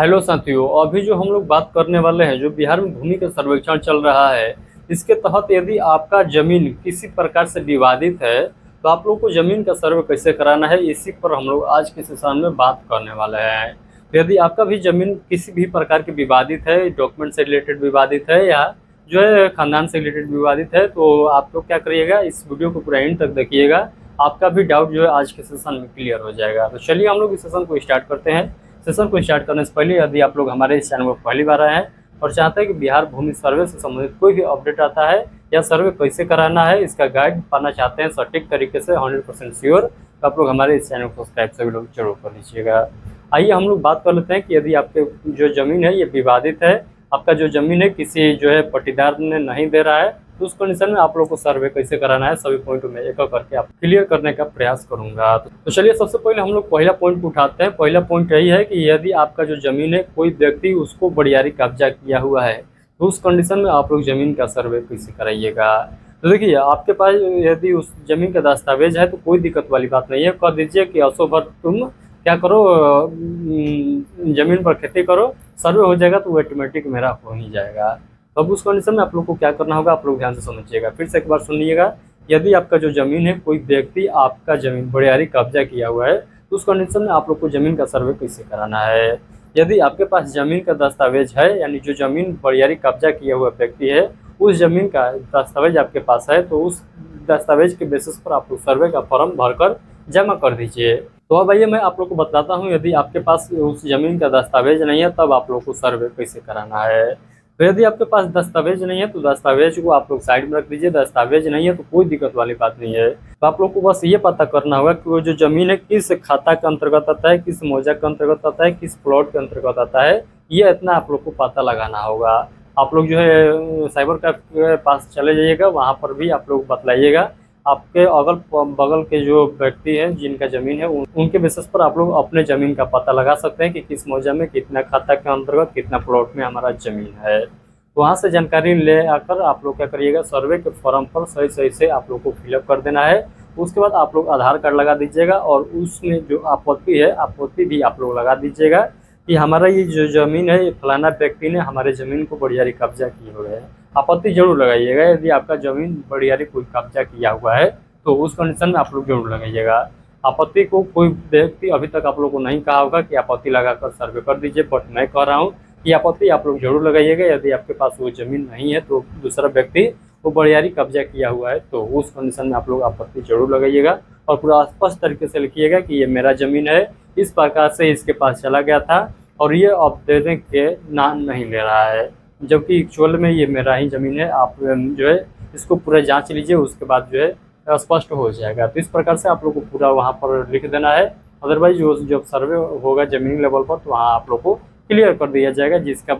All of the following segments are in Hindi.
हेलो साथियों, अभी जो हम लोग बात करने वाले हैं, जो बिहार में भूमि का सर्वेक्षण चल रहा है, इसके तहत यदि आपका जमीन किसी प्रकार से विवादित है तो आप लोग को जमीन का सर्वे कैसे कराना है, इसी पर हम लोग आज के सेशन में बात करने वाले हैं। तो यदि आपका भी जमीन किसी भी प्रकार की विवादित है, डॉक्यूमेंट से रिलेटेड विवादित है या जो है खानदान से रिलेटेड विवादित है, तो आप लोग क्या करिएगा, इस वीडियो को पूरा एंड तक देखिएगा। आपका भी डाउट जो है आज के सेशन में क्लियर हो जाएगा। तो चलिए हम लोग इस सेशन को स्टार्ट करते हैं। सेशन को स्टार्ट करने से पहले यदि आप लोग हमारे इस चैनल पर पहली बार आए हैं और चाहते हैं कि बिहार भूमि सर्वे से संबंधित कोई भी अपडेट आता है या सर्वे कैसे कराना है, इसका गाइड पाना चाहते हैं सटीक तरीके से 100% श्योर, तो आप लोग हमारे इस चैनल को सब्सक्राइब सभी लोग जरूर कर लीजिएगा। आइए हम लोग बात कर लेते हैं कि यदि आपके जो ज़मीन है ये विवादित है, आपका जो ज़मीन है किसी जो है पट्टीदार ने नहीं दे रहा है, तो उस कंडीशन में आप लोग को सर्वे कैसे कराना है, सभी पॉइंट में एक एक करके आप क्लियर करने का प्रयास करूंगा। तो चलिए सबसे पहले हम लोग पहला पॉइंट उठाते हैं। पहला पॉइंट यही है कि यदि आपका जो ज़मीन है कोई व्यक्ति उसको बड़ियारी कब्जा किया हुआ है, तो उस कंडीशन में आप लोग ज़मीन का सर्वे कैसे कराइएगा। तो देखिए, आपके पास यदि उस ज़मीन का दस्तावेज है तो कोई दिक्कत वाली बात नहीं है। कह दीजिए कि असो भर तुम क्या करो, ज़मीन पर खेती करो, सर्वे हो जाएगा तो ऑटोमेटिक मेरा हो ही जाएगा। तो अब उस कंडीशन में आप लोग को क्या करना होगा, आप लोग ध्यान से समझिएगा, फिर से एक बार सुनिएगा। यदि आपका जो ज़मीन है कोई व्यक्ति आपका ज़मीन बड़ियारी कब्जा किया हुआ है, तो उस कंडीशन में आप लोग को ज़मीन का सर्वे कैसे कराना है। यदि आपके पास ज़मीन का दस्तावेज है, यानी जो ज़मीन बड़ियारी कब्जा किया हुआ व्यक्ति है उस ज़मीन का दस्तावेज आपके पास है, तो उस दस्तावेज के बेसिस पर आप लोग सर्वे का फॉर्म भरकर जमा कर दीजिए। तो अब आइए मैं आप लोग को बताता हूँ, यदि आपके पास उस ज़मीन का दस्तावेज नहीं है तब आप लोग को सर्वे कैसे कराना है। तो यदि आपके पास दस्तावेज नहीं है तो दस्तावेज को आप लोग साइड में रख दीजिए। दस्तावेज नहीं है तो कोई दिक्कत वाली बात नहीं है। तो आप लोग को बस ये पता करना होगा कि वो जो ज़मीन है किस खाता के अंतर्गत आता है, किस मौजा के अंतर्गत आता है, किस प्लॉट के अंतर्गत आता है, ये इतना आप लोग को पता लगाना होगा। आप लोग जो है साइबर कैफ के पास चले जाइएगा, वहाँ पर भी आप लोग बतलाइएगा। आपके अगल बगल के जो व्यक्ति हैं जिनका ज़मीन है उनके बेसिस पर आप लोग अपने ज़मीन का पता लगा सकते हैं कि किस मौजा में कितना खाता के अंतर्गत कितना प्लॉट में हमारा ज़मीन है। तो वहाँ से जानकारी ले आकर आप लोग क्या करिएगा, सर्वे के फॉर्म पर सही सही से आप लोग को फिलअप कर देना है। उसके बाद आप लोग आधार कार्ड लगा दीजिएगा और उसमें जो आपत्ति है आपत्ति भी आप लोग लगा दीजिएगा कि हमारा ये जो ज़मीन है ये फलाना व्यक्ति ने हमारे ज़मीन को बड़ियारी कब्जा किए हुए है। आपत्ति जरूर लगाइएगा। यदि आपका ज़मीन बड़ियारी कोई कब्जा किया हुआ है तो उस कंडीशन में आप लोग जरूर लगाइएगा। आपत्ति को कोई व्यक्ति अभी तक आप लोग को नहीं कहा होगा कि आपत्ति लगाकर सर्वे कर दीजिए, बट मैं कह रहा हूँ कि आपत्ति आप लोग जरूर लगाइएगा। यदि आपके पास वो ज़मीन नहीं है तो दूसरा व्यक्ति वो बड़ियारी कब्जा किया हुआ है, तो उस कंडीशन में आप लोग आपत्ति जरूर लगाइएगा और पूरा स्पष्ट तरीके से लिखिएगा कि ये मेरा ज़मीन है, इस प्रकार से इसके पास चला गया था और ये अब देने के नाम नहीं ले रहा है, जबकि एक्चुअल में ये मेरा ही ज़मीन है। आप जो है इसको पूरा जांच लीजिए, उसके बाद जो है स्पष्ट हो जाएगा। तो इस प्रकार से आप लोग को पूरा वहाँ पर लिख देना है। अदरवाइज जो जब सर्वे होगा ज़मीन लेवल पर तो वहाँ आप लोग को क्लियर कर दिया जाएगा, जिसका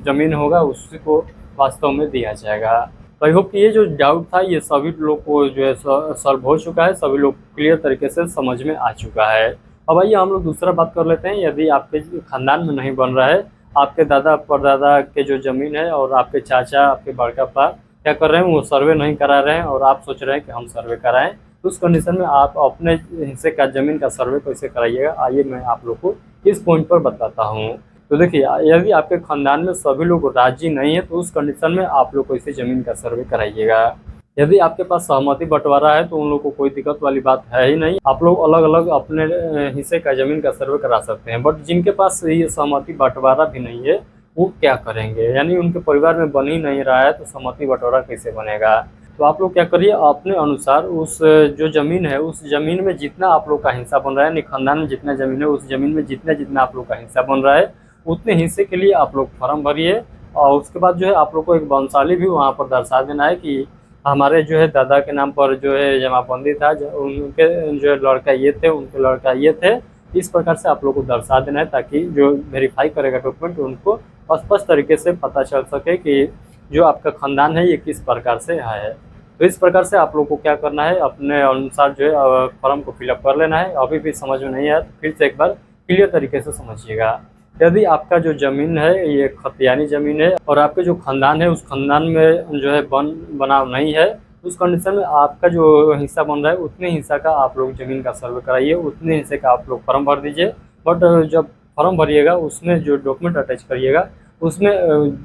ज़मीन होगा उसी को वास्तव में दिया जाएगा। तो आई होप कि ये जो डाउट था ये सभी लोग को जो है सॉल्व हो चुका है, सभी लोग क्लियर तरीके से समझ में आ चुका है। अब आइए हम लोग दूसरा बात कर लेते हैं। यदि आपके खानदान में नहीं बन रहा है, आपके दादा परदादा के जो ज़मीन है और आपके चाचा आपके बड़का पा क्या कर रहे हैं, वो सर्वे नहीं करा रहे हैं और आप सोच रहे हैं कि हम सर्वे कराएं, तो उस कंडीशन में आप अपने हिस्से का ज़मीन का सर्वे कैसे कराइएगा, आइए मैं आप लोग को इस पॉइंट पर बताता हूँ। तो देखिए, यदि आपके खानदान में सभी लोग राजी नहीं है तो उस कंडीशन में आप लोग कैसे ज़मीन का सर्वे कराइएगा। यदि आपके पास सहमति बंटवारा है तो उन लोगों को कोई दिक्कत वाली बात है ही नहीं, आप लोग अलग अलग अपने हिस्से का ज़मीन का सर्वे करा सकते हैं। बट जिनके पास ये सहमति बंटवारा भी नहीं है वो क्या करेंगे, यानी उनके परिवार में बन ही नहीं रहा है तो सहमति बंटवारा कैसे बनेगा। तो आप लोग क्या करिए, अपने अनुसार उस जो ज़मीन है उस ज़मीन में जितना आप लोग का हिस्सा बन रहा है, यानी खानदान में जितना ज़मीन है उस ज़मीन में जितना जितना आप लोग का हिस्सा बन रहा है उतने हिस्से के लिए आप लोग फॉर्म भरिए। और उसके बाद जो है आप लोग को एक वंशावली भी वहाँ पर दर्शा देना है कि हमारे जो है दादा के नाम पर जो है जमाबंदी था, उनके जो है लड़का ये थे, उनके लड़का ये थे। इस प्रकार से आप लोग को दर्शा देना है ताकि जो वेरीफाई करेगा डॉक्यूमेंट उनको स्पष्ट तरीके से पता चल सके कि जो आपका खानदान है ये किस प्रकार से है। तो इस प्रकार से आप लोग को क्या करना है, अपने अनुसार जो है फॉर्म को फिलअप कर लेना है। अभी भी समझ में नहीं आया तो फिर से एक बार क्लियर तरीके से समझिएगा। यदि आपका जो ज़मीन है ये खतियानी ज़मीन है और आपके जो खानदान है उस खानदान में जो है बनाव नहीं है, उस कंडीशन में आपका जो हिस्सा बन रहा है उतने हिस्सा का आप लोग ज़मीन का सर्वे कराइए, उतने हिस्से का आप लोग फॉर्म भर दीजिए। बट जब फॉर्म भरिएगा, उसमें जो डॉक्यूमेंट अटैच करिएगा, उसमें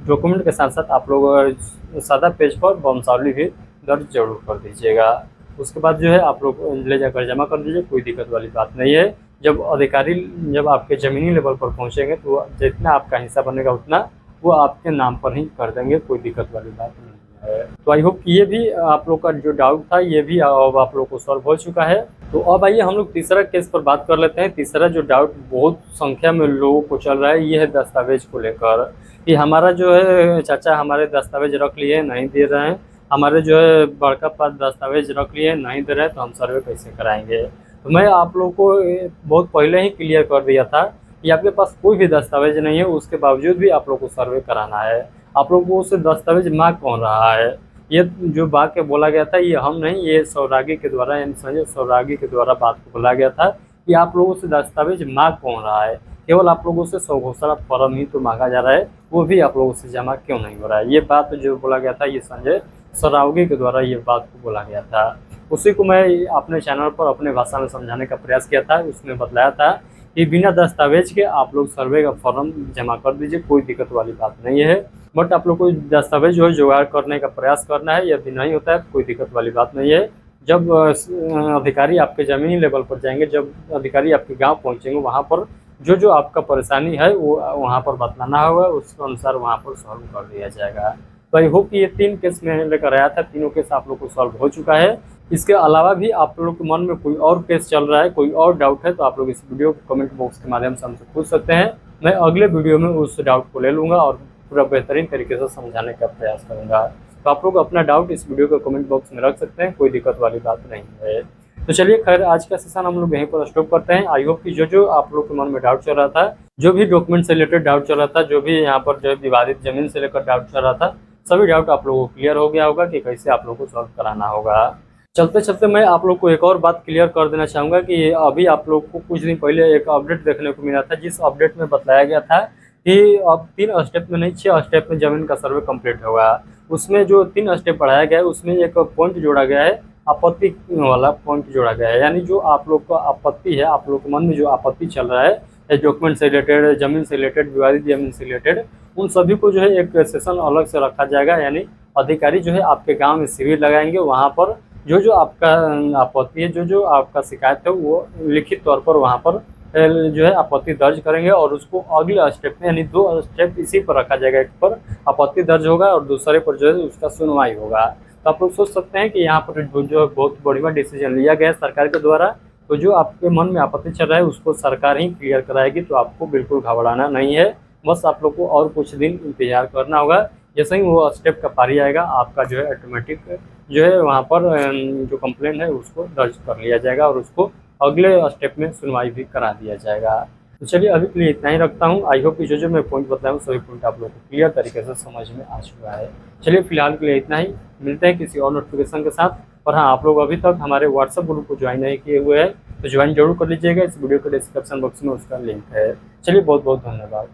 डॉक्यूमेंट के साथ साथ आप लोग सादा पेज पर वंशावली भी दर्ज जरूर कर दीजिएगा। उसके बाद जो है आप लोग ले जाकर जमा कर दीजिए, कोई दिक्कत वाली बात नहीं है। जब अधिकारी जब आपके ज़मीनी लेवल पर पहुँचेंगे तो जितना आपका हिस्सा बनेगा उतना वो आपके नाम पर ही कर देंगे, कोई दिक्कत वाली बात नहीं है। तो आई होप कि ये भी आप लोग का जो डाउट था ये भी अब आप लोग को सॉल्व हो चुका है। तो अब आइए हम लोग तीसरा केस पर बात कर लेते हैं। तीसरा जो डाउट बहुत संख्या में लोगों को चल रहा है ये है दस्तावेज को लेकर, कि हमारा जो है चाचा हमारे दस्तावेज रख लिए नहीं दे रहे हैं, हमारे जो है बड़का पास दस्तावेज रख लिए नहीं दे रहे हैं, तो हम सर्वे कैसे कराएंगे। तो मैं आप लोगों को बहुत पहले ही क्लियर कर दिया था कि आपके पास कोई भी दस्तावेज नहीं है, उसके बावजूद भी आप लोग को सर्वे कराना है। आप लोगों को उससे दस्तावेज मांग कौन रहा है? ये जो बात के बोला गया था ये हम नहीं, ये सौरागी के द्वारा यानी संजय सौरागी के द्वारा बात को बोला गया था कि आप लोगों से दस्तावेज मांग कौन रहा है। केवल आप लोगों से स्वघोषणा फॉर्म ही तो मांगा जा रहा है, वो भी आप लोगों से जमा क्यों नहीं हो रहा है। ये बात जो बोला गया था ये संजय सौरागी के द्वारा ये बात को बोला गया था। उसी को मैं अपने चैनल पर अपने भाषा में समझाने का प्रयास किया था। उसमें बताया था कि बिना दस्तावेज के आप लोग सर्वे का फॉर्म जमा कर दीजिए, कोई दिक्कत वाली बात नहीं है। बट आप लोग को दस्तावेज जो है जुगाड़ करने का प्रयास करना है, यदि नहीं होता है कोई दिक्कत वाली बात नहीं है। जब अधिकारी आपके ज़मीनी लेवल पर जाएंगे, जब अधिकारी आपके गांव पहुंचेंगे, वहां पर जो जो आपका परेशानी है वो वहां पर बतलाना होगा, उसके अनुसार वहां पर सॉल्व कर दिया जाएगा। तो आई होप कि ये 3 केस मैं लेकर आया था, तीनों केस आप लोग को सॉल्व हो चुका है। इसके अलावा भी आप लोग के मन में कोई और केस चल रहा है, कोई और डाउट है, तो आप लोग इस वीडियो को कमेंट बॉक्स के माध्यम से हमसे पूछ सकते हैं। मैं अगले वीडियो में उस डाउट को ले लूँगा और पूरा बेहतरीन तरीके से समझाने का प्रयास करूँगा। तो आप लोग अपना डाउट इस वीडियो के कमेंट बॉक्स में रख सकते हैं, कोई दिक्कत वाली बात नहीं है। तो चलिए खैर आज का सेशन हम लोग यहीं पर स्टॉप करते हैं। आई होप कि जो आप लोग के मन में डाउट चल रहा था, जो भी डॉक्यूमेंट से रिलेटेड डाउट चल रहा था, जो भी यहाँ पर जो विवादित जमीन से लेकर डाउट चल रहा था, सभी डाउट आप लोगों को क्लियर हो गया होगा कि कैसे आप लोगों को सॉल्व कराना होगा। चलते चलते मैं आप लोग को एक और बात क्लियर कर देना चाहूँगा कि अभी आप लोग को कुछ दिन पहले एक अपडेट देखने को मिला था, जिस अपडेट में बताया गया था कि अब 3 स्टेप में नहीं 6 स्टेप में ज़मीन का सर्वे कंप्लीट होगा। उसमें जो 3 स्टेप बढ़ाया गया है उसमें एक पॉइंट जोड़ा गया है, आपत्ति वाला पॉइंट जोड़ा गया है। यानी जो आप लोग का आपत्ति है, आप लोग के मन में जो आपत्ति चल रहा है डॉक्यूमेंट से रिलेटेड, ज़मीन से रिलेटेड, विवादित ज़मीन से रिलेटेड, उन सभी को जो है एक सेशन अलग से रखा जाएगा। यानी अधिकारी जो है आपके गाँव में शिविर लगाएंगे, वहाँ पर जो आपका आपत्ति है, जो आपका शिकायत है वो लिखित तौर पर वहाँ पर जो है आपत्ति दर्ज करेंगे और उसको अगले स्टेप में यानी 2 स्टेप इसी पर रखा जाएगा। एक पर आपत्ति दर्ज होगा और दूसरे पर जो है उसका सुनवाई होगा। तो आप लोग सोच सकते हैं कि यहाँ पर जो बहुत बढ़िया डिसीजन लिया गया है सरकार के द्वारा, तो जो आपके मन में आपत्ति चल रहा है उसको सरकार ही क्लियर कराएगी। तो आपको बिल्कुल घबराना नहीं है, बस आप लोग को और कुछ दिन इंतजार करना होगा। जैसे ही वो स्टेप का पारी आएगा आपका जो है ऑटोमेटिक जो है वहाँ पर जो कंप्लेंट है उसको दर्ज कर लिया जाएगा और उसको अगले स्टेप में सुनवाई भी करा दिया जाएगा। तो चलिए अभी के लिए इतना ही रखता हूँ। आई होप कि जो मैं पॉइंट बताया हूँ सभी पॉइंट आप लोगों को क्लियर तरीके से समझ में आ चुका है। चलिए फिलहाल के लिए इतना ही, मिलते हैं किसी और नोटिफिकेशन के साथ। और हाँ, आप लोग अभी तक हमारे व्हाट्सएप ग्रुप को ज्वाइन नहीं किए हुए हैं तो ज्वाइन जरूर कर लीजिएगा, इस वीडियो के डिस्क्रिप्शन बॉक्स में उसका लिंक है। चलिए बहुत बहुत धन्यवाद।